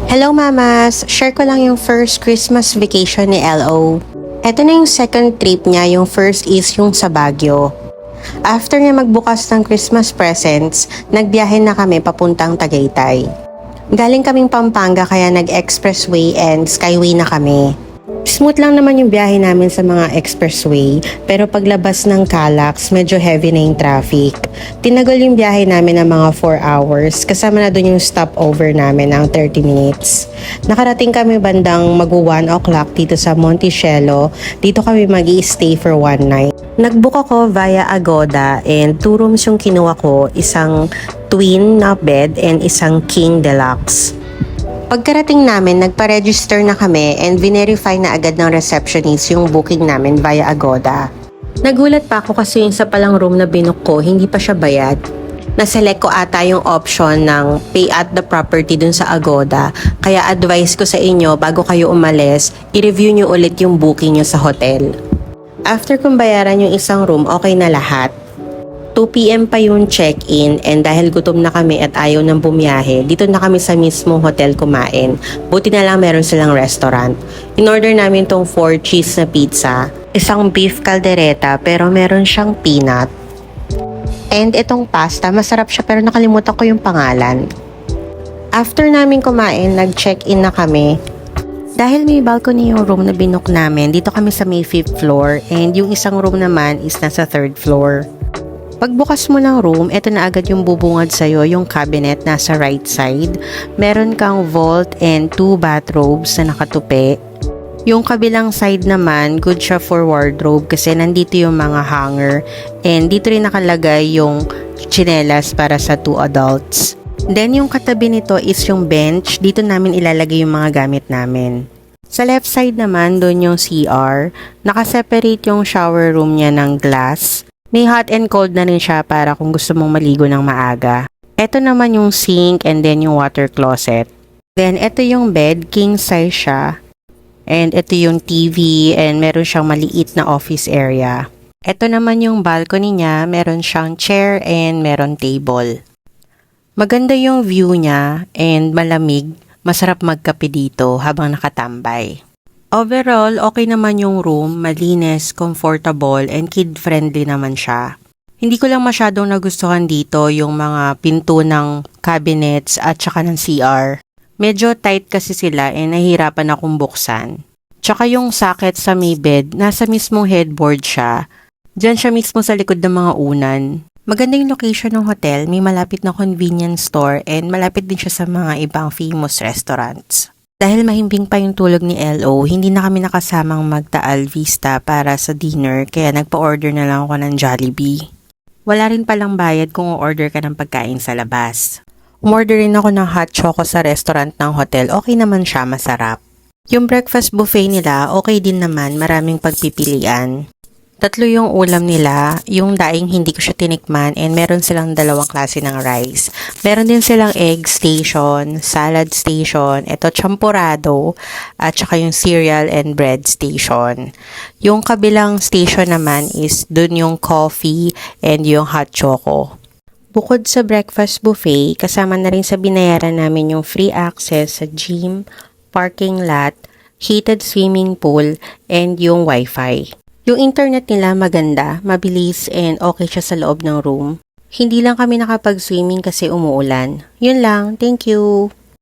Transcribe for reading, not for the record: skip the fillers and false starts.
Hello mamas! Share ko lang yung first Christmas vacation ni LO. Ito na yung second trip niya, yung first is yung sa Baguio. After niya magbukas ng Christmas presents, nagbiyahe na kami papuntang Tagaytay. Galing kaming Pampanga kaya nag-expressway and skyway na kami. Smooth lang naman yung biyahe namin sa mga expressway, pero paglabas ng Calax, medyo heavy na yung traffic. Tinagal yung biyahe namin ng mga 4 hours, kasama na dun yung stopover namin ng 30 minutes. Nakarating kami bandang mag-1 o'clock dito sa Monticello. Dito kami mag-i-stay for one night. Nag-book ako via Agoda and 2 rooms yung kinuha ko, isang twin na bed and isang king deluxe. Pagkarating namin, nagpa-register na kami and verify na agad ng receptionist yung booking namin via Agoda. Nagulat pa ako kasi yung sa palang room na binook ko, hindi pa siya bayad. Naselect ko ata yung option ng pay at the property dun sa Agoda. Kaya advice ko sa inyo, bago kayo umalis, i-review nyo ulit yung booking nyo sa hotel. After kong bayaran yung isang room, okay na lahat. 2 PM pa yung check-in and dahil gutom na kami at ayaw nang bumiyahe, dito na kami sa mismong hotel kumain. Buti na lang meron silang restaurant. In-order namin tong 4 cheese na pizza, isang beef caldereta pero meron siyang peanut. And itong pasta, masarap siya pero nakalimutan ko yung pangalan. After namin kumain, nag-check-in na kami. Dahil may balcony yung room na binook namin, dito kami sa may 5th floor and yung isang room naman is nasa 3rd floor. Pagbukas mo ng room, eto na agad yung bubungad sa'yo, yung cabinet nasa right side. Meron kang vault and 2 bathrobes na nakatupi. Yung kabilang side naman, good siya for wardrobe kasi nandito yung mga hanger. And dito rin nakalagay yung tsinelas para sa 2 adults. Then yung katabi nito is yung bench. Dito namin ilalagay yung mga gamit namin. Sa left side naman, doon yung CR. Nakaseparate yung shower room niya ng glass. May hot and cold na rin siya para kung gusto mong maligo ng maaga. Ito naman yung sink and then yung water closet. Then ito yung bed, king size siya. And ito yung TV and meron siyang maliit na office area. Ito naman yung balcony niya, meron siyang chair and meron table. Maganda yung view niya and malamig, masarap magkape dito habang nakatambay. Overall, okay naman yung room, malinis, comfortable, and kid-friendly naman siya. Hindi ko lang masyadong nagustuhan dito yung mga pinto ng cabinets at saka ng CR. Medyo tight kasi sila and nahihirapan akong buksan. Tsaka yung socket sa may bed, nasa mismong headboard siya. Diyan siya mismo sa likod ng mga unan. Maganda yung location ng hotel, may malapit na convenience store and malapit din siya sa mga ibang famous restaurants. Dahil mahimbing pa yung tulog ni LO, hindi na kami nakasamang magta-Al Vista para sa dinner kaya nagpa-order na lang ako ng Jollibee. Wala rin palang bayad kung order ka ng pagkain sa labas. Umorder rin ako ng hot choco sa restaurant ng hotel, okay naman siya, masarap. Yung breakfast buffet nila, okay din naman, maraming pagpipilian. 3 yung ulam nila, yung daing hindi ko siya tinikman and meron silang 2 klase ng rice. Meron din silang egg station, salad station, ito champurrado, at saka yung cereal and bread station. Yung kabilang station naman is dun yung coffee and yung hot choco. Bukod sa breakfast buffet, kasama na rin sa binayaran namin yung free access sa gym, parking lot, heated swimming pool, and yung wifi. Yung internet nila maganda, mabilis and okay siya sa loob ng room. Hindi lang kami nakapag-swimming kasi umuulan. Yun lang, thank you!